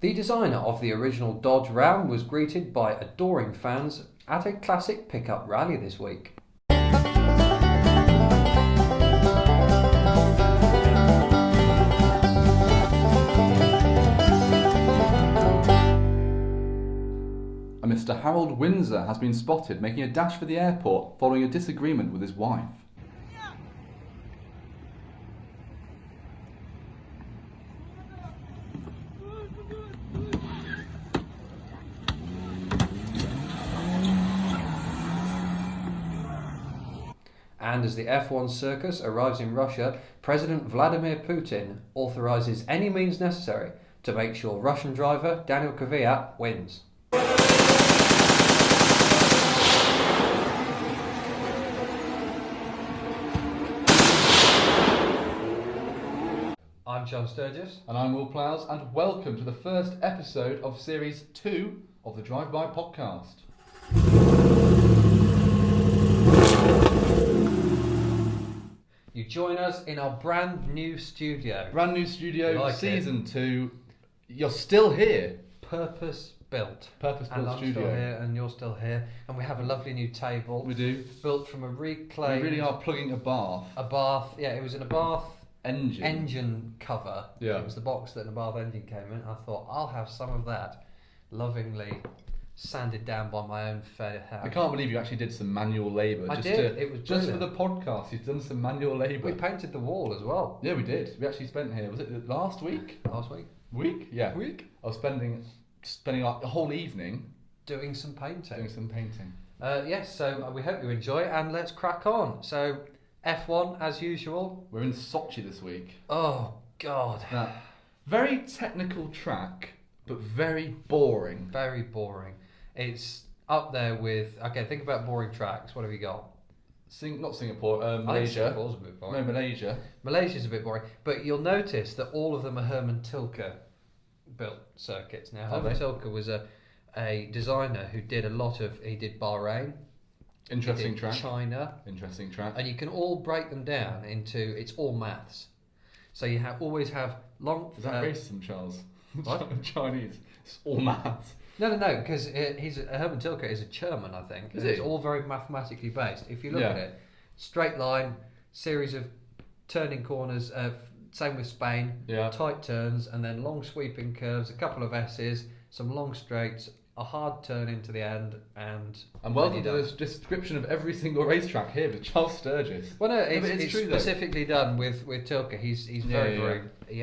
The designer of the original Dodge Ram was greeted by adoring fans at a classic pickup rally this week. A Mr. Harold Windsor has been spotted making a dash for the airport following a disagreement with his wife. And as the F1 circus arrives in Russia, President Vladimir Putin authorises any means necessary to make sure Russian driver Daniil Kvyat wins. I'm John Sturgis. And I'm Will Plows, and welcome to the first episode of Series 2 of the Drive-By Podcast. You join us in our brand new studio. Brand new studio, Like Season 2. You're still here. Purpose built. Purpose-built And I'm studio. still here, and you're still here. And we have a lovely new table. We do. Built from a reclaimed... We really are plugging a bath. A bath. Yeah, it was in a bath Engine cover. Yeah. It was the box that the bath engine came in. I thought, I'll have some of that. Lovingly sanded down by my own fair hand. I can't believe you actually did some manual labour. I did. It was just for brilliant. the podcast. You've done some manual labour. We painted the wall as well. Yeah, we did. We actually spent here. Was it last week? Last week. Week? Yeah. Week. I was spending like a whole evening Doing some painting. doing some painting. Yes, so we hope you enjoy it, and let's crack on. So, F1 as usual. We're in Sochi this week. Oh, God. Now, very technical track, but very boring. Very boring. It's up there with... Okay, think about boring tracks. What have you got? Not Singapore, I think Malaysia. Singapore's a bit boring. No, Malaysia. Malaysia's a bit boring, but you'll notice that all of them are Herman Tilke built circuits. Now, Herman Tilke was a designer who did a lot of... He did Bahrain. Interesting he did track. China. Interesting track. And you can all break them down into... It's all maths. So you always have long... Is that racism, Charles? What? Chinese. It's all maths. No, because Herman Tilke is a German, I think. Is It's he? all very mathematically based. If you look Yeah. at it, straight line, series of turning corners, same with Spain, Yeah. tight turns, and then long sweeping curves, a couple of S's, some long straights, a hard turn into the end, and welcome to this description of every single racetrack here with Charles Sturgis. Well, no, No, it's, but it's it's true, though. specifically done with Tilke. He's very,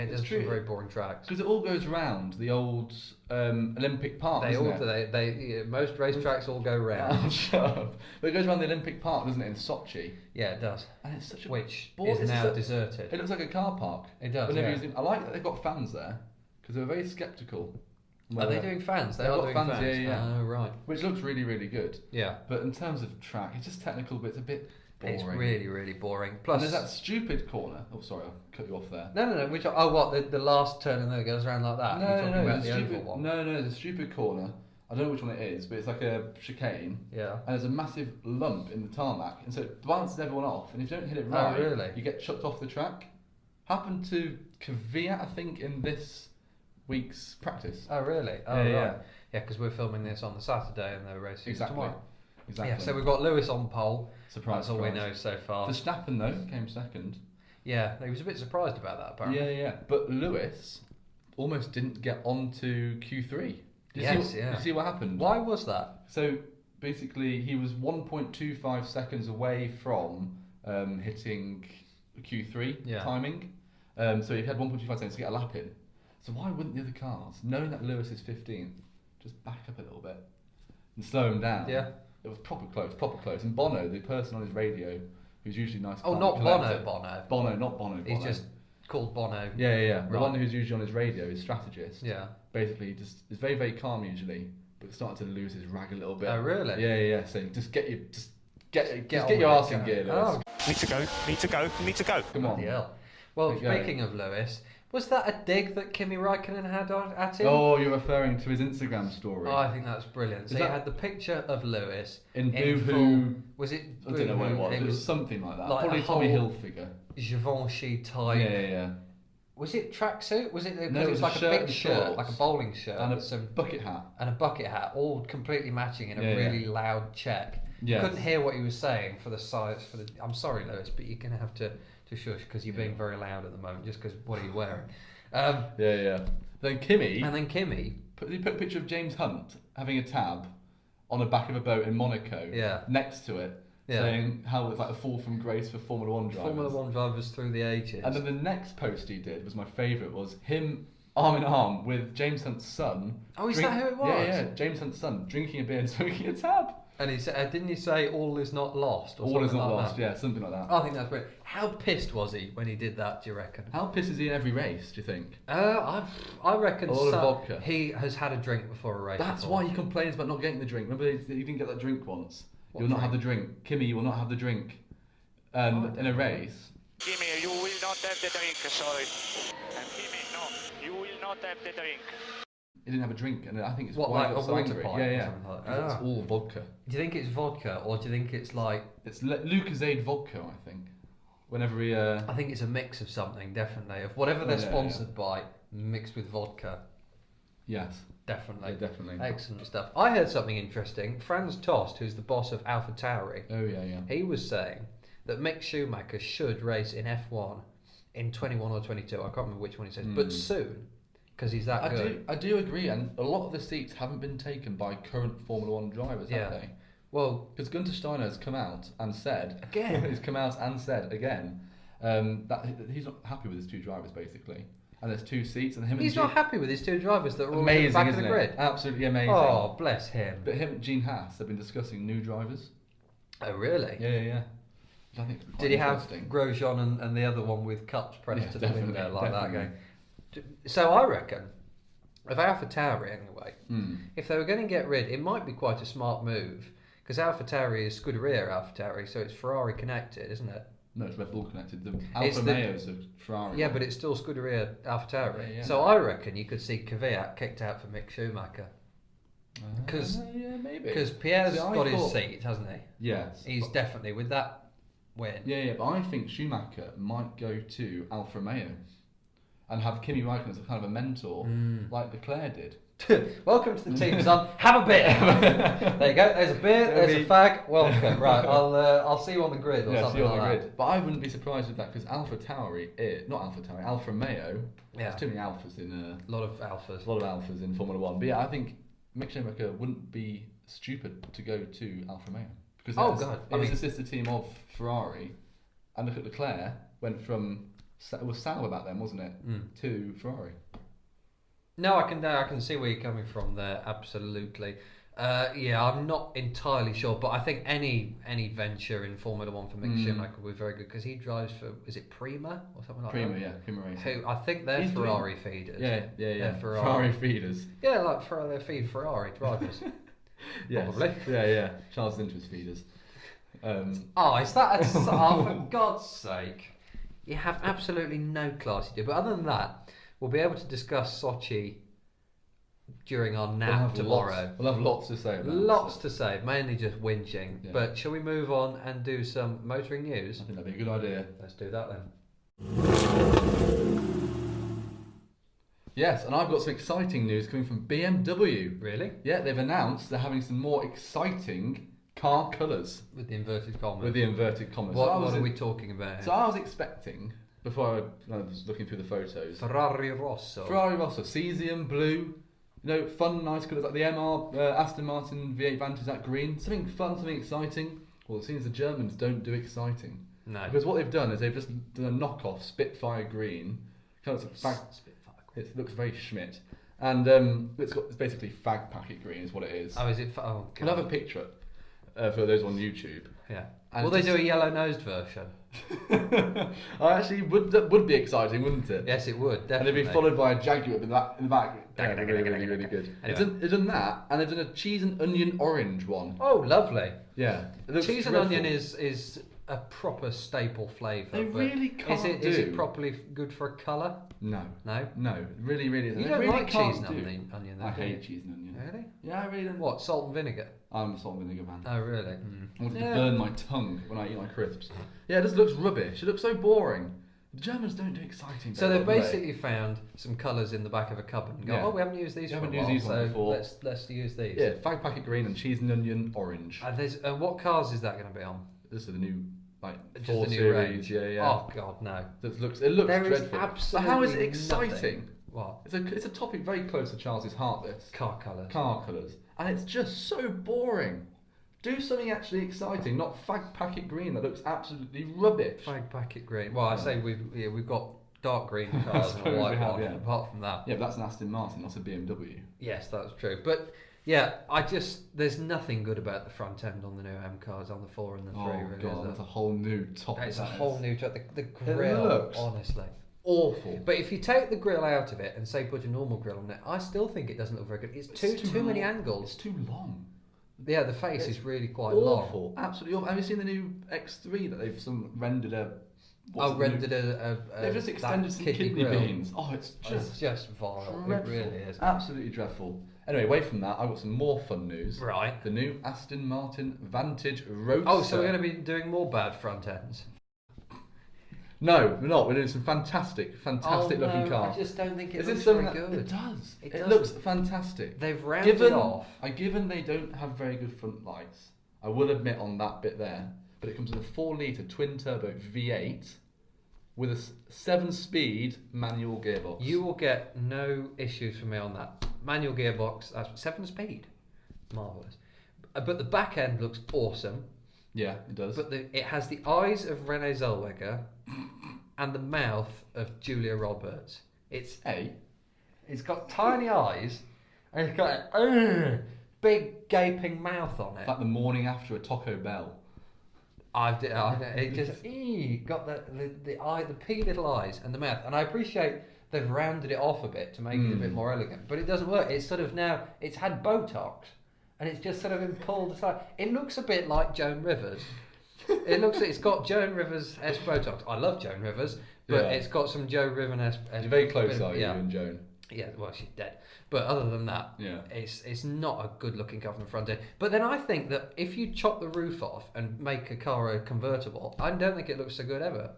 does true. some very boring tracks. Because it all goes round the old Olympic Park, They doesn't all it? most racetracks all go round. Oh, shut up. But it goes around the Olympic Park, doesn't it, in Sochi? Yeah, it does. And it's such a... Which It's is now so- deserted. It looks like a car park. It does. But never Yeah. using, I like that they've got fans there, because they were very sceptical. Are they doing fans? They They've are got doing fans, fans. yeah. Oh, right. Which looks really, really good. Yeah. But in terms of track, it's just technical, but it's a bit boring. It's really, really boring. And Plus, there's that stupid corner. Oh, sorry, I'll cut you off there. no. Which? Oh, what? The last turn and then it goes around like that. You're talking about the oval one. No, there's a stupid corner. I don't know which one it is, but it's like a chicane. Yeah. And there's a massive lump in the tarmac, and so it balances everyone off. And if you don't hit it right, really? you get chucked off the track. Happened to Kvyat, I think, in this week's practice. Oh, really? Oh, Yeah, right. yeah. Yeah, because we're filming this on the Saturday and they're racing tomorrow. Exactly. Yeah. So we've got Lewis on pole. Surprise. That's all we know so far. Verstappen though came second. Yeah, he was a bit surprised about that. Apparently. Yeah. But Lewis almost didn't get onto Q3. Did you see what happened? Why was that? So basically, he was 1.25 seconds away from hitting Q3 timing. So he had 1.25 seconds to get a lap in. So why wouldn't the other cars, knowing that Lewis is 15th, just back up a little bit and slow him down? Yeah. It was proper close. And Bono, the person on his radio, who's usually nice. Oh, not Bono. Bono, not Bono. He's just called Bono. Yeah. The Right. one who's usually on his radio, his strategist. Yeah. Basically, just is very, very calm usually, but starting to lose his rag a little bit. Oh, really? Yeah. So just get on your with arse it, in go. gear, Lewis. Oh, Need to go. Come on. bloody hell. Well, There you go. speaking of Lewis, was that a dig that Kimi Raikkonen had at him? Oh, you're referring to his Instagram story. Oh, I think that's brilliant. So Is you that- had the picture of Lewis in full- Boohoo. Was it? I don't know what it Boohoo? was. It was something like that. like Probably a Tommy whole- Hilfiger. Givenchy type. Yeah. Was it tracksuit? Was it? No, It was like a shirt big and shirt, shorts. like a bowling shirt, And with some bucket hat. and a bucket hat, all completely matching in a Yeah, really loud check. Yes. Couldn't hear what he was saying for the size. I'm sorry, Lewis, but you're gonna have to shush because you're being very loud at the moment. Just because what are you wearing? Yeah. Then Kimmy. And then Kimmy. He put a picture of James Hunt having a tab on the back of a boat in Monaco. Yeah. Next to it. Yeah. Saying how it's like a fall from grace for Formula 1 drivers. Formula 1 drivers through the ages. And then the next post he did was my favourite, was him arm in arm with James Hunt's son. Oh, is that who it was? Yeah, James Hunt's son, drinking a beer and smoking a tab. And he said, didn't he say all is not lost? Or All is something not like lost, that? yeah, something like that. I think that's brilliant. How pissed was he when he did that, do you reckon? How pissed is he in every race, do you think? I reckon A lot of vodka. he has had a drink before a race. That's before. why he complains about not getting the drink. Remember, he didn't get that drink once. What You'll not drink? have the drink. Kimmy, you will not have the drink. And in a race. Kimmy, you will not have the drink, sorry. And Kimmy, no, you will not have the drink. He didn't have a drink, and I think it's What, why like he got a so water angry. pipe or Yeah. something like that? Because Ah. it's all vodka. Do you think it's vodka or do you think it's like? It's Lucozade vodka, I think. Whenever he. I think it's a mix of something, definitely. Of whatever they're Yeah, sponsored by, mixed with vodka. Yes. Definitely. Yeah, definitely. Excellent stuff. I heard something interesting. Franz Tost, who's the boss of AlphaTauri, Oh yeah. he was saying that Mick Schumacher should race in F1 in 21 or 22. I can't remember which one he says, but soon, because he's that good. I do agree, and a lot of the seats haven't been taken by current Formula 1 drivers, have they? Well, Because Gunter Steiner has come out and said Again? he's come out and said again that he's not happy with his two drivers basically, and there's two seats, and him he's and not happy with his two drivers that are all amazing, at the back of isn't the it? grid. Absolutely amazing. Oh, bless him. But him and Gene Haas have been discussing new drivers. Oh, really? Yeah. Which I think could be quite Did he have interesting. Grosjean and the other one with cups pressed Yeah, to the window definitely, like that definitely. going? So I reckon, of AlphaTauri anyway, Hmm. if they were going to get rid, it might be quite a smart move because AlphaTauri is Scuderia AlphaTauri, so it's Ferrari connected, isn't it? No, it's Red Bull connected. The It's Alfa the- Romeo's a Ferrari. Yeah, but it's still Scuderia AlphaTauri. Yeah. So I reckon you could see Kvyat kicked out for Mick Schumacher because yeah, maybe. because Pierre's See, I got his thought- seat, hasn't he? Yes. He's but- definitely with that win. Yeah, but I think Schumacher might go to Alfa Romeo and have Kimi Räikkönen as a kind of a mentor, like Leclerc did. Welcome to the team, son. Have a beer. There you go. There's a beer. There's a fag. Welcome. Right. I'll see you on the grid or Yeah, something see you on like the that. grid. But I wouldn't be surprised with that because Alfa Romeo. Yeah. There's too many alphas in A lot of alphas. a lot of alphas in Formula One. But yeah, I think Mick Schumacher wouldn't be stupid to go to Alfa Romeo because God. I it's mean- the sister team of Ferrari, and look at Leclerc went from it was Sauber back then, wasn't it, to Ferrari. No, I can see where you're coming from there. Absolutely. Yeah, I'm not entirely sure, but I think any venture in Formula One for Mick Schumacher would be very good because he drives for, is it Prima or something like Prima, that? yeah, Prima Racing. Who I think they're He's doing- Ferrari feeders. Yeah. They're Ferrari feeders. Yeah, like they feed Ferrari drivers. Yes. Probably. Yeah. Charles Lynch's feeders. Oh, is that oh, for God's sake. You have absolutely no class, you do. But other than that, we'll be able to discuss Sochi during our nap tomorrow. We'll have lots to say about Lots it. to say, mainly just whinging. Yeah. But shall we move on and do some motoring news? I think that'd be a good idea. Let's do that then. Yes, and I've got some exciting news coming from BMW. Really? Yeah, they've announced they're having some more exciting car colours With the inverted commas. with the inverted commas. What So are we talking about here? So I was expecting, before I was looking through the photos, Ferrari Rosso. Ferrari Rosso, cesium blue, fun, nice colours like the MR, Aston Martin V8 Vantage, that green. Something fun, something exciting. Well, it seems the Germans don't do exciting. No. Because what they've done is they've just done a knockoff Spitfire green. Kind of Spitfire. it looks very Schmidt. And it's basically fag packet green is what it is. Oh, is it? Oh, God. I'll have a picture for those on YouTube. Yeah. And Will they just- do a yellow-nosed version? I actually that would be exciting, wouldn't it? Yes, it would, And definitely. it'd be followed by a Jaguar in the back. Yeah, really good. Anyway. They've done that, and they've done a cheese and onion orange one. Oh, lovely. Yeah, it looks Cheese and dreadful. onion is a proper staple flavour. They but really can't is it do. properly good for a colour? No, No? really isn't. You They don't really like can't cheese and do. onion though, I do you? hate cheese and onion. Really? Yeah, I really don't. What, salt and vinegar? I'm a salt and vinegar man. Oh, really? I want it Yeah. to burn my tongue when I eat my crisps. Yeah, it just looks rubbish. It looks so boring. The Germans don't do exciting. So they've basically found some colours in the back of a cupboard and go, we haven't used these for a while, so let's use these. Yeah, fag packet green and cheese and onion orange. What cars is that going to be on? This is the new, just 4 the new series. range. Yeah. Oh God, no. It looks there dreadful. Is absolutely but how is it exciting? Nothing. What? It's a topic very close to Charles's heart. This car colours, and it's just so boring. Do something actually exciting, not fag packet green that looks absolutely rubbish. Fag packet green. Well, I say we've got dark green cars and a white one. Apart from that, but that's an Aston Martin, not a BMW. Yes, that's true. But there's nothing good about the front end on the new M cars, on the 4 and the 3. Oh God, that's a whole new topic. It's a whole new topic. The grille, honestly. Awful. But if you take the grill out of it and say put a normal grill on it, I still think it doesn't look very good. It's too many angles. It's too long. Yeah, the face is really quite awful. long. Absolutely awful. Have you seen the new X3 that they've rendered a? They've just extended some kidney beans. Oh, it's just vile. Dreadful. It really is. Absolutely dreadful. Anyway, away from that, I've got some more fun news. Right. The new Aston Martin Vantage Roadster. Oh, so we're going to be doing more bad front ends? No, we're not. We're doing some fantastic looking cars. I just don't think it looks very good. It does. It looks fantastic. They've rounded off. Given they don't have very good front lights, I will admit on that bit there, but it comes with a 4-litre twin-turbo V8 with a 7-speed manual gearbox. You will get no issues from me on that. Manual gearbox, that's 7-speed. Marvellous. But the back end looks awesome. Yeah, it does. But it has the eyes of Renee Zellweger and the mouth of Julia Roberts. It's got tiny eyes and it's got a big gaping mouth on it. It's like the morning after a Taco Bell. It just got the piggy little eyes and the mouth, and I appreciate they've rounded it off a bit to make it a bit more elegant, but it doesn't work. It's sort of now it's had Botox. And it's just sort of been pulled aside. It looks a bit like Joan Rivers. It's got Joan Rivers-esque Botox. I love Joan Rivers, but it's got some Joe Rivers-esque. You're very close, are you and Joan? Yeah, well, she's dead. But other than that, it's not a good-looking car from the front end. But then I think that if you chop the roof off and make a car a convertible, I don't think it looks so good ever.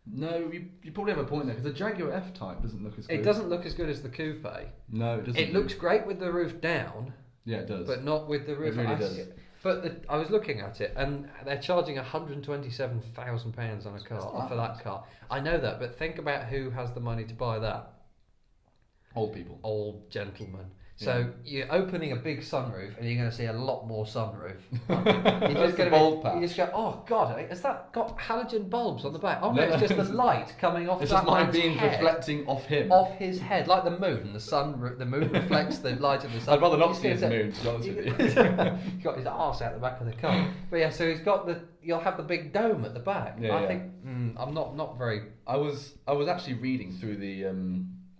No, you probably have a point there, because the Jaguar F-Type doesn't look as good. It doesn't look as good as the Coupe. No, it doesn't. It looks great with the roof down. Yeah, it does. But not with the roof. It really does. But I was looking at it, and they're charging £127,000 on a car for that car. I know that, but think about who has the money to buy that. Old people. Old gentlemen. So you're opening a big sunroof, and you're going to see a lot more sunroof. You just go, oh God, has that got halogen bulbs on the back? Oh no, it's just the light coming off. It's that just light beams head, reflecting off him, off his head, like the moon. The moon reflects the light of the sun. I'd rather not see his moon, to be honest with you. He's got his arse out the back of the car. But yeah, so he's got you'll have the big dome at the back. I think I'm not very. I was actually reading through the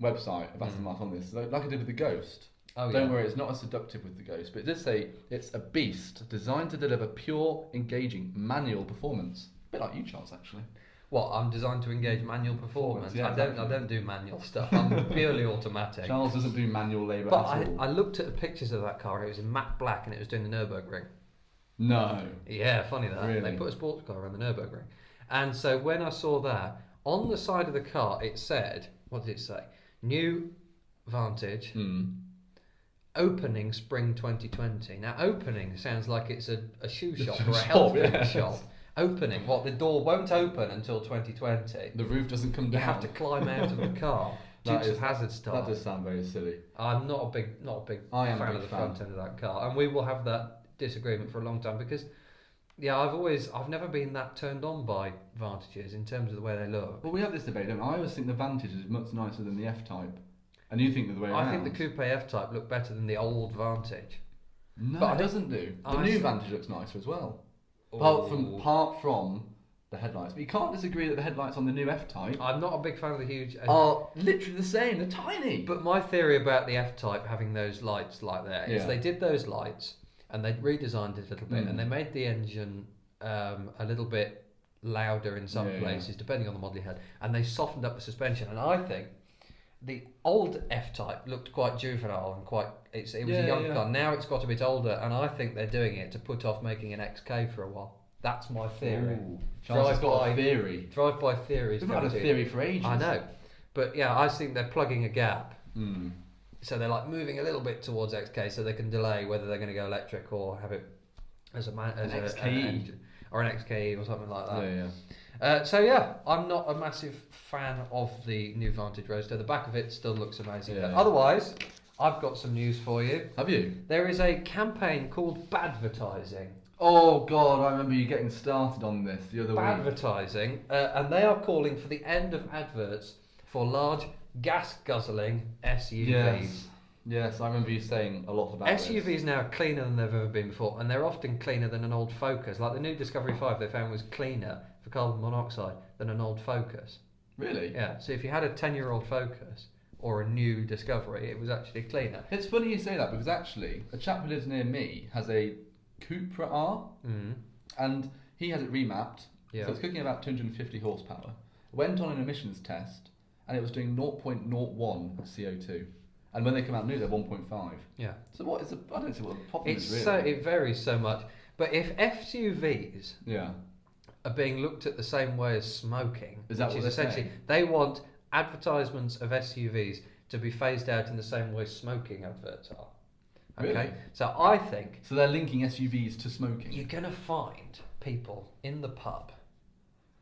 website of Aston Martin on this, like I did with the Ghost. Don't worry, it's not as seductive with the Ghost, but it did say it's a beast designed to deliver pure, engaging manual performance. A bit like you, Charles, actually. What? I'm designed to engage manual performance. Yeah, I don't do manual stuff. I'm purely automatic. Charles doesn't do manual labour at all. I looked at the pictures of that car. It was in matte black and it was doing the Nürburgring. No. Yeah, funny that. Really? They put a sports car around the Nürburgring. And so when I saw that, on the side of the car it said, what did it say? New Vantage. Opening spring 2020. Now, opening sounds like it's a shoe shop or a health food shop. Opening, what? The door won't open until 2020. The roof doesn't come down. You have to climb out of the car. Dukes of Hazzard style. That does sound very silly. I'm not a big fan of the front end of that car, and we will have that disagreement for a long time because, I've never been that turned on by Vantages in terms of the way they look. Well, we have this debate, don't we? I always think the Vantage is much nicer than the F-Type. And you think the way around? I think the Coupe F-Type looked better than the old Vantage. No, it doesn't do. The new Vantage looks nicer as well. Apart from the headlights. But you can't disagree that the headlights on the new F-Type... I'm not a big fan of the huge... are literally the same. They're tiny. But my theory about the F-Type having those lights like that is they did those lights and they redesigned it a little bit and they made the engine a little bit louder in some places, depending on the model you had. And they softened up the suspension. And I think... the old F-Type looked quite juvenile and it was a young car. Now it's got a bit older, and I think they're doing it to put off making an XK for a while. That's my theory. Ooh, Charles has got a theory. Drive-by theories. We've not had a theory for ages. I know. But yeah, I think they're plugging a gap. Mm. So they're like moving a little bit towards XK so they can delay whether they're going to go electric or have it as an XKE. Or an XKE or something like that. Yeah. So yeah, I'm not a massive fan of the new Vantage Roadster. The back of it still looks amazing. Yeah, But yeah. Otherwise, I've got some news for you. Have you? There is a campaign called Badvertising. Oh God, I remember you getting started on this the other week. Badvertising, and they are calling for the end of adverts for large gas-guzzling SUVs. Yes, I remember you saying a lot about SUVs now are cleaner than they've ever been before, and they're often cleaner than an old Focus. Like the new Discovery 5 they found was cleaner for carbon monoxide than an old Focus. Really? Yeah, so if you had a 10-year-old Focus or a new Discovery, it was actually cleaner. It's funny you say that because actually a chap who lives near me has a Cupra R and he has it remapped. Yeah. So it's cooking about 250 horsepower. Went on an emissions test and it was doing 0.01 CO2. And when they come out new, they're 1.5. Yeah. So what is I don't see what the problem It's is really. it varies so much. But if SUVs Yeah. are being looked at the same way as smoking, Is that which what is they're essentially saying? they want advertisements of SUVs to be phased out in the same way smoking adverts are. Okay, Really? so I think So they're linking SUVs to smoking. you're gonna find people in the pub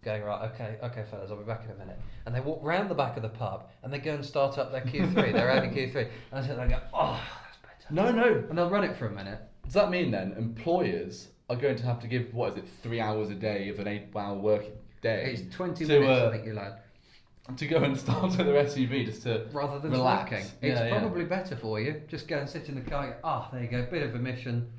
going, right, okay fellas, I'll be back in a minute, and they walk round the back of the pub and they go and start up their Q3, their Audi Q3, and they go, oh, that's better. No. And they'll run it for a minute. Does that mean then employers are going to have to give 3 hours a day of an 8-hour working day? It's 20 to, minutes, I think you lad. To go and start with their SUV just to Rather than relax. smoking. Yeah, It's probably better for you. Just go and sit in the car. There you go. Bit of emission.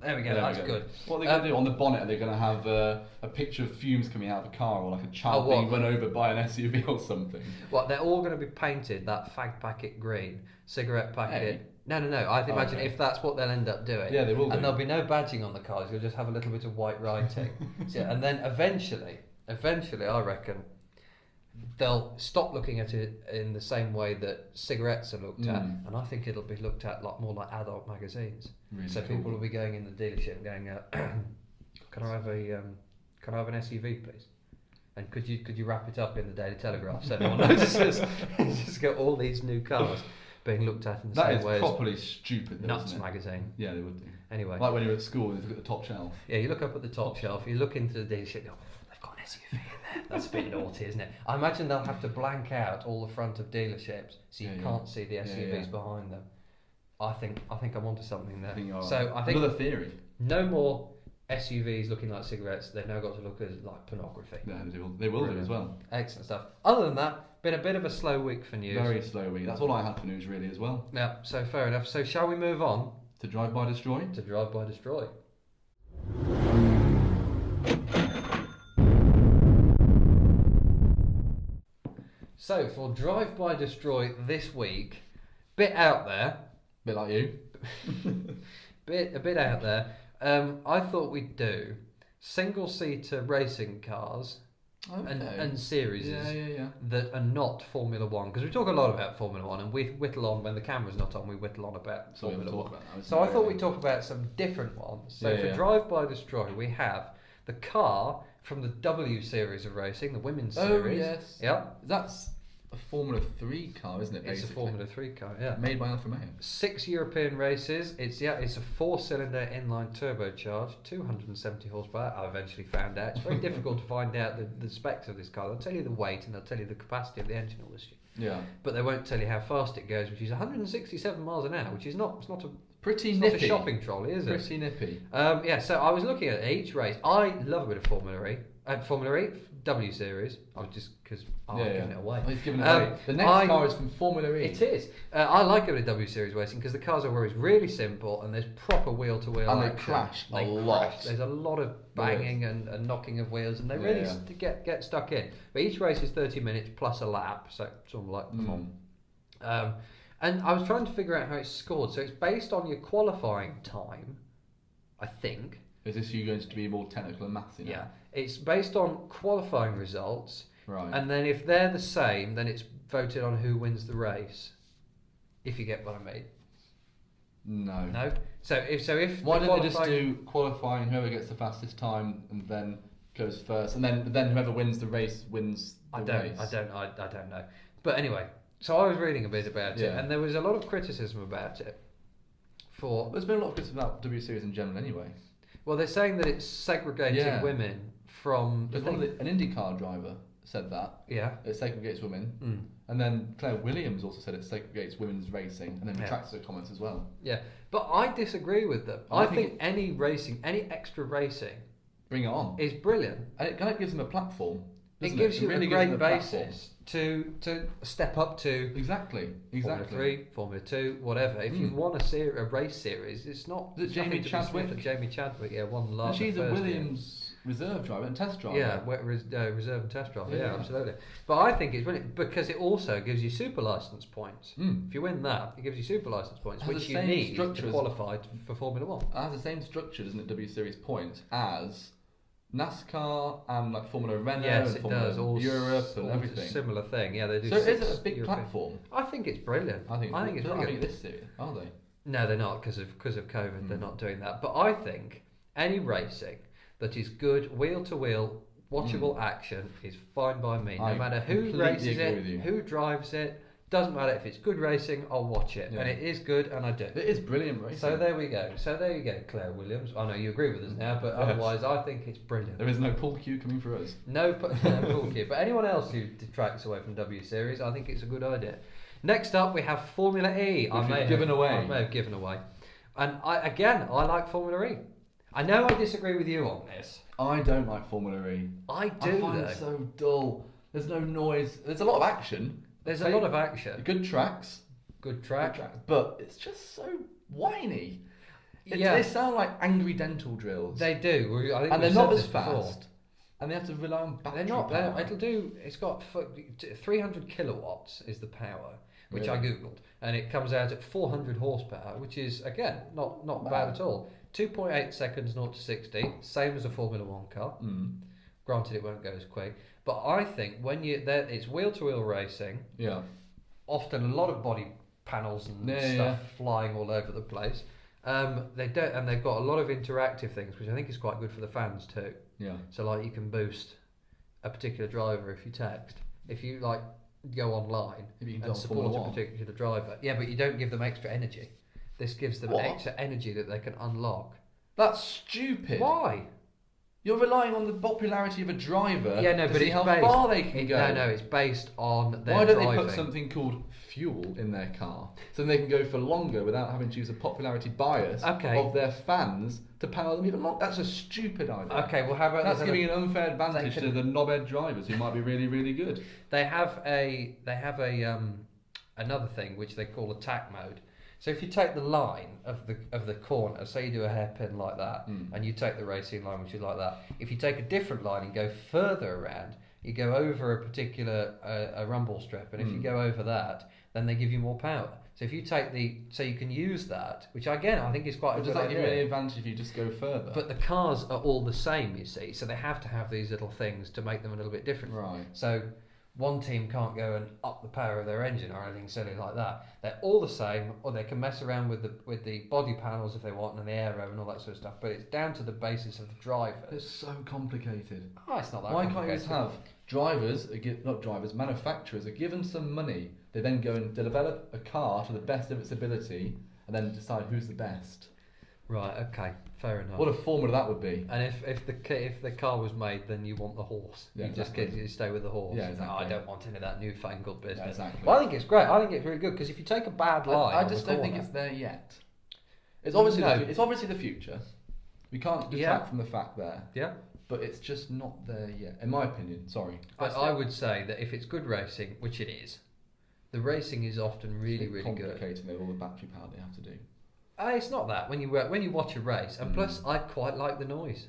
There we go. That's good. What are they going to do on the bonnet? Are they going to have a picture of fumes coming out of a car, or like a child being run over by an SUV or something? Well, they're all going to be painted that fag packet green, cigarette packet. Hey. No. I imagine okay. if that's what they'll end up doing. Yeah, they will do. And there'll be no badging on the cars. You'll just have a little bit of white writing. And then eventually, I reckon, they'll stop looking at it in the same way that cigarettes are looked at, and I think it'll be looked at more like adult magazines. Really so cool. people will be going in the dealership going, can I have an SUV, please? And could you wrap it up in the Daily Telegraph so no one notices? Just got all these new cars being looked at in the same way. That is properly stupid, though, Nuts isn't it? magazine. Yeah, they would do. Anyway, Like when you're at school and you look at the top shelf. yeah, you look up at the top shelf, you look into the dealership, you go, they've got an SUV in there. That's a bit naughty, isn't it? I imagine they'll have to blank out all the front of dealerships so you can't see the SUVs behind them. I think I'm onto something there. I think another theory. no more SUVs looking like cigarettes. They've now got to look like pornography. Yeah, they will do as well. Excellent stuff. Other than that, been a bit of a slow week for news. Very slow week. That's all I had for news really as well. Yeah, so fair enough. So shall we move on To Drive By Destroy? to Drive By Destroy? So for Drive By Destroy this week, bit out there, Bit like you. a bit out there. I thought we'd do single-seater racing cars and series that are not Formula One, because we talk a lot about Formula One and we whittle on when the camera's not on. We whittle on about Formula One. So I thought we'd talk about some different ones. So for Drive By Destroy, we have the car from the W series of racing, the women's series. Oh yes. Yep. That's a Formula 3 car, isn't it? It's a Formula 3 car, yeah. Made by Alfa Romeo. 6 European races. It's a 4-cylinder inline turbocharged, 270 horsepower. I eventually found out. It's very difficult to find out the specs of this car. They'll tell you the weight and they'll tell you the capacity of the engine, all this shit. Yeah. But they won't tell you how fast it goes, which is 167 miles an hour, which is not a Pretty nippy. not a shopping trolley, is it? Pretty nippy. So I was looking at each race. I love a bit of Formula E. Formula E, W series. I was just because I'm giving it away. He's giving it away. The next car is from Formula E. It is. I like a bit of W series racing because the cars are always really simple and there's proper wheel-to-wheel and action. they crash a lot. There's a lot of banging and knocking of wheels, and they really get stuck in. But each race is 30 minutes plus a lap, so sort of like and I was trying to figure out how it's scored. So it's based on your qualifying time, I think. Is this you going to be more technical and mathsy now? Yeah. It's based on qualifying results. Right. And then if they're the same, then it's voted on who wins the race. If you get what I mean. No. No. So if why don't they just do qualifying? Whoever gets the fastest time and then goes first, and then whoever wins the race wins the race. I don't know. But anyway, so I was reading a bit about it, and there was a lot of criticism about it. There's been a lot of criticism about W Series in general, anyway. Well, they're saying that it's segregating women from. An Indycar driver said that. Yeah. It segregates women. And then Claire Williams also said it segregates women's racing, and then retracted her comments as well. Yeah, but I disagree with them. I think any extra racing, bring it on, is brilliant, and it kind of gives them a platform. It gives you a great basis to step up to. Exactly. Formula 3, Formula 2, whatever. If you want a race series, it's not. Is it Jamie Chadwick? Jamie Chadwick, won last. And she's a Williams reserve driver and test driver. Yeah, reserve and test driver. Yeah, absolutely. But I think it's brilliant because it also gives you super license points. If you win that, it gives you super license points, which you need to qualify for Formula 1. It has the same structure, doesn't it? W Series points as NASCAR and like Formula Renault and Formula Europe and everything. Similar thing, yeah. They do. So is it a big European platform? I think it's brilliant. I think it's brilliant. This series, are they? No, they're not because of COVID. They're not doing that. But I think any racing that is good wheel to wheel, watchable action is fine by me. No matter who races it, who drives it. Doesn't matter if it's good racing, I'll watch it, and it is good, and I do. It is brilliant racing. So there we go. Claire Williams. I know you agree with us now, but otherwise, I think it's brilliant. There is no pull queue coming for us. No pull queue. But anyone else who detracts away from W Series, I think it's a good idea. Next up, we have Formula E. I may have given away, and I like Formula E. I know I disagree with you on this. I don't like Formula E. I do. I find it so dull. There's no noise. There's a lot of action. There's a lot of action. Good tracks. Good track. But it's just so whiny. They sound like angry dental drills. They do. And they're not as fast. And they have to rely on battery power. It's got 300 kilowatts is the power, which I googled. And it comes out at 400 horsepower, which is, again, not bad at all. 2.8 seconds 0 to 60, same as a Formula 1 car. Granted, it won't go as quick. But I think when it's wheel-to-wheel racing. Yeah. Often a lot of body panels and stuff flying all over the place. They've got a lot of interactive things, which I think is quite good for the fans too. Yeah. So like you can boost a particular driver if you text. If you like go online and support a particular driver. Yeah, but you don't give them extra energy. This gives them extra energy that they can unlock. That's stupid. Why? You're relying on the popularity of a driver to see how far they can go. No, it's based on their Why don't driving. they put something called fuel in their car so they can go for longer without having to use a popularity bias of their fans to power them even longer? That's a stupid idea. Okay, well how about that's giving an unfair advantage to the knobhead drivers who might be really, really good. They have another thing which they call attack mode. So if you take the line of the corner, say you do a hairpin like that, and you take the racing line, which is like that. If you take a different line and go further around, you go over a particular a rumble strip, and if you go over that, then they give you more power. So if you take so you can use that, which again I think is quite a good idea. Does that give you any advantage if you just go further? But the cars are all the same, you see, so they have to have these little things to make them a little bit different. Right. So one team can't go and up the power of their engine or anything silly like that. They're all the same, or they can mess around with the body panels if they want and the aero and all that sort of stuff. But it's down to the basis of the driver. It's so complicated. Oh, it's not that Why complicated. can't you just have manufacturers are given some money. They then go and develop a car to the best of its ability and then decide who's the best. Right, okay, fair enough. What a formula that would be. And if the car was made, then you want the horse. Yeah, you stay with the horse. Yeah, exactly. I don't want any of that newfangled business. Yeah, exactly. Well, I think it's great. I think it's really good because if you take a bad line, I just don't think it's there yet. It's obviously the future. We can't detract from the fact there. Yeah. But it's just not there yet, in my opinion. Sorry. But I would say that if it's good racing, which it is, the racing is often really, really good. Complicated with all the battery power they have to do. It's not that when you watch a race, and plus I quite like the noise.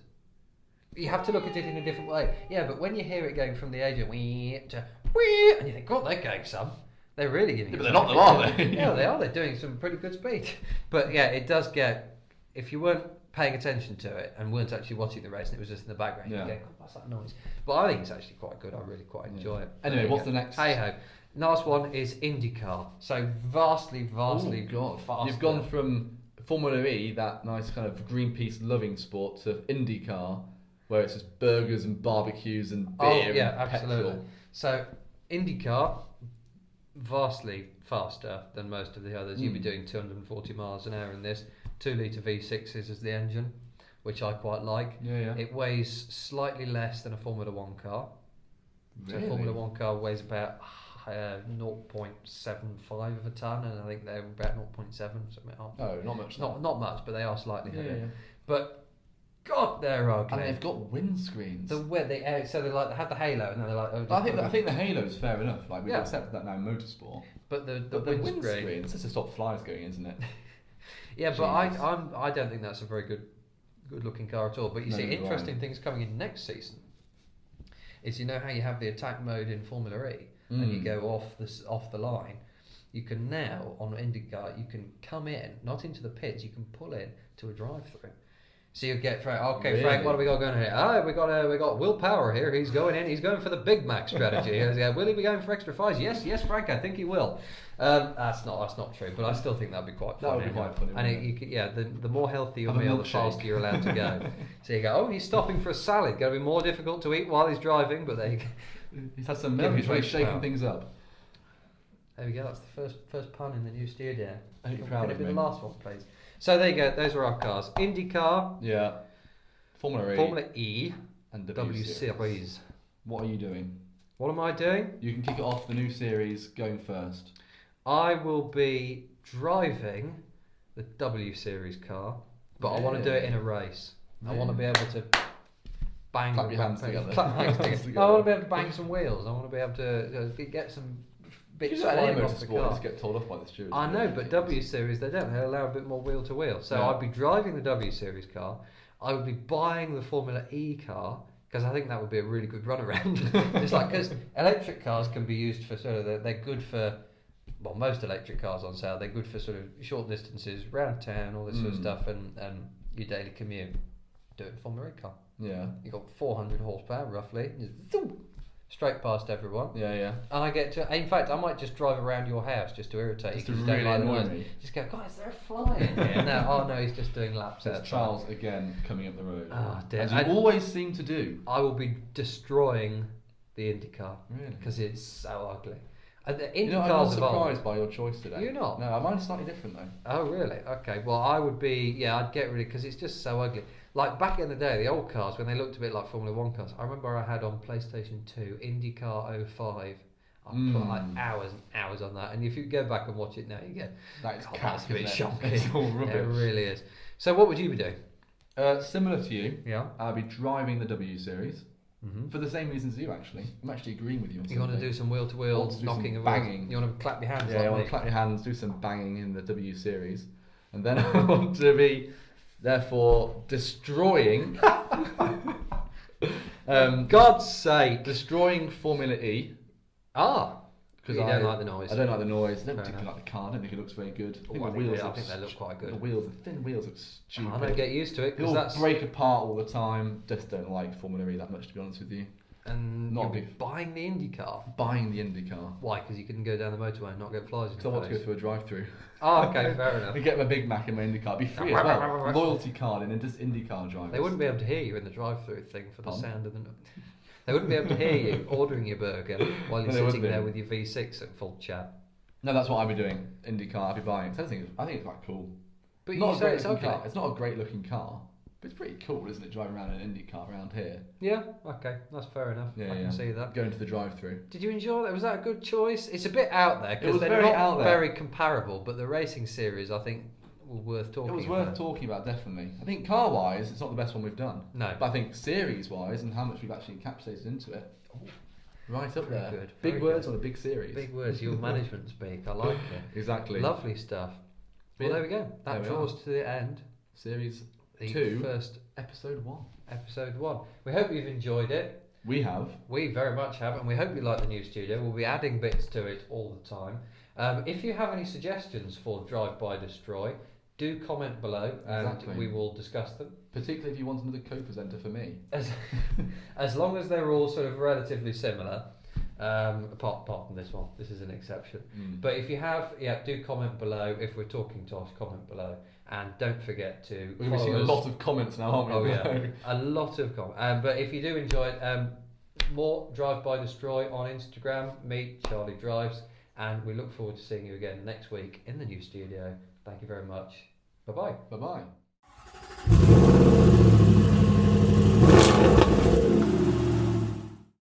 You have to look at it in a different way. Yeah, but when you hear it going from the age of wee to wee, and you think, God, they're going some. They're really giving. Yeah, but they're not, are they? Yeah, they are. They're doing some pretty good speed. But yeah, it does get. If you weren't paying attention to it and weren't actually watching the race, and it was just in the background, you go, God, what's that noise? But I think it's actually quite good. I really quite enjoy it. Anyway, what's the next? Hey ho. Last one is Indycar. So vastly Oh God! faster. You've gone from Formula E, that nice kind of Greenpeace loving sport, to IndyCar, where it's just burgers and barbecues and beer and absolutely. petrol. So IndyCar, vastly faster than most of the others. You'd be doing 240 miles an hour in this. 2 litre V6s as the engine, which I quite like. Yeah. It weighs slightly less than a Formula 1 car. Really? So a Formula 1 car weighs about 0.75 of a tonne, and I think they're about 0.7, something like that. Oh, not much. Not much, but they are slightly heavier. Yeah. But God, they're ugly. And they've got windscreens. So they have the halo, and then they're like. Oh, I think the halo's fair enough. Like we've accepted that now in motorsport. But the windscreens, it's just to stop flies going, isn't it? Yeah, but I don't think that's a very good looking car at all. But you see, interesting things coming in next season is, you know how you have the attack mode in Formula E and you go off the line. You can now on IndyCar you can come in, not into the pits, you can pull in to a drive-through. So you get Frank. Okay, really? Frank, what have we got going here? Oh, we got Will Power here. He's going in. He's going for the Big Mac strategy. Will he be going for extra fries? Yes, Frank. I think he will. That's not true, but I still think that'd be quite funny. That would be quite funny. And the more healthy your meal, the faster you're allowed to go. So you go. Oh, he's stopping for a salad. Going to be more difficult to eat while he's driving, but there you go. He's had some milk. He's really shaking things up. There we go. That's the first pun in the new studio. I hope you're proud of me. Can it be the last one, please? So there you go. Those were our cars. IndyCar. Yeah. Formula E. And W Series. What are you doing? What am I doing? You can kick it off, the new series, going first. I will be driving the W Series car, but I want to do it in a race. I want to be able to bang. Clap your hands together. Clap my hands together. I want to be able to bang some wheels. I want to be able to get some bits flying off the car. Just get told off by the stewards. I know, but W Series they don't. They allow a bit more wheel to wheel. So I'd be driving the W Series car. I would be buying the Formula E car, because I think that would be a really good runaround. It's like, because electric cars can be used for sort of, they're good for, well, most electric cars on sale, they're good for sort of short distances, round town, all this sort of stuff, and your daily commute. Do it in Formula E car. Yeah. You got 400 horsepower roughly, just straight past everyone. Yeah. And I get to, in fact, I might just drive around your house just to irritate you, because you don't like the noise. Just go, God, is there a fly in here? No, he's just doing laps outside. It's Charles again coming up the road. Oh, dear. As you always seem to do. I will be destroying the IndyCar. Really? Because it's so ugly. The I'm not surprised by your choice today. You're not? No, mine's slightly different though. Oh, really? Okay. Well, I would be, I'd get rid of it because it's just so ugly. Like back in the day, the old cars, when they looked a bit like Formula 1 cars, I remember I had on PlayStation 2 IndyCar 05. I put like hours and hours on that. And if you go back and watch it now, you get, that's a bit shocking. It's all rubbish. It really is. So what would you be doing? Similar to you. Yeah. I'll be driving the W Series. For the same reasons as you, actually. I'm actually agreeing with you on You want to do some wheel-to-wheel knocking and banging. You want to clap your hands I want to clap your hands, do some banging in the W Series. And then I want to be, therefore, destroying... God's sake! Destroying Formula E. Because you don't like the noise. I don't like the noise. I don't particularly like the car. I don't think it looks very good. I think they look quite good. The thin wheels look stupid. I don't get used to it because they break apart all the time. Just don't like Formula E that much, to be honest with you. And you'll be buying the IndyCar. Buying the IndyCar. Why? Because you couldn't go down the motorway and not get flies. Because I want to go through a drive-through. Oh, okay, fair enough. And get my Big Mac in my IndyCar. Be free as well. Loyalty card and just IndyCar drivers. They wouldn't be able to hear you in the drive-through thing for the sound of the. They wouldn't be able to hear you ordering your burger while you're sitting there with your V6 at full chat. No, that's what I'd be doing. IndyCar, I'd be buying it. I think it's quite cool. But not a great looking car. It's not a great looking car, but it's pretty cool, isn't it? Driving around in an IndyCar around here. Yeah. Okay, that's fair enough. I can see that. Going to the drive-through. Did you enjoy that? Was that a good choice? It's a bit out there because they're not very comparable, but the racing series, I think, worth talking about. It was worth talking about, definitely. I think car-wise, it's not the best one we've done. No. But I think series-wise and how much we've actually encapsulated into it, right up there. Good. Big words on a big series. Big words, your management speak. I like it. Exactly. Lovely stuff. Well, there we go. That draws to the end. Series 2. First Episode 1. Episode 1. We hope you've enjoyed it. We have. We very much have, and we hope you like the new studio. We'll be adding bits to it all the time. If you have any suggestions for Drive By Destroy, do comment below and we will discuss them. Particularly if you want another co-presenter for me. As long as they're all sort of relatively similar, Apart from this one, this is an exception. But if you have, do comment below. If we're talking Tosh, comment below, and don't forget to. We're seeing a lot of comments now, aren't we? Oh yeah, a lot of comments. But if you do enjoy it, more Drive By Destroy on Instagram. Me, Charlie Drives, and we look forward to seeing you again next week in the new studio. Thank you very much. Bye bye. Bye bye.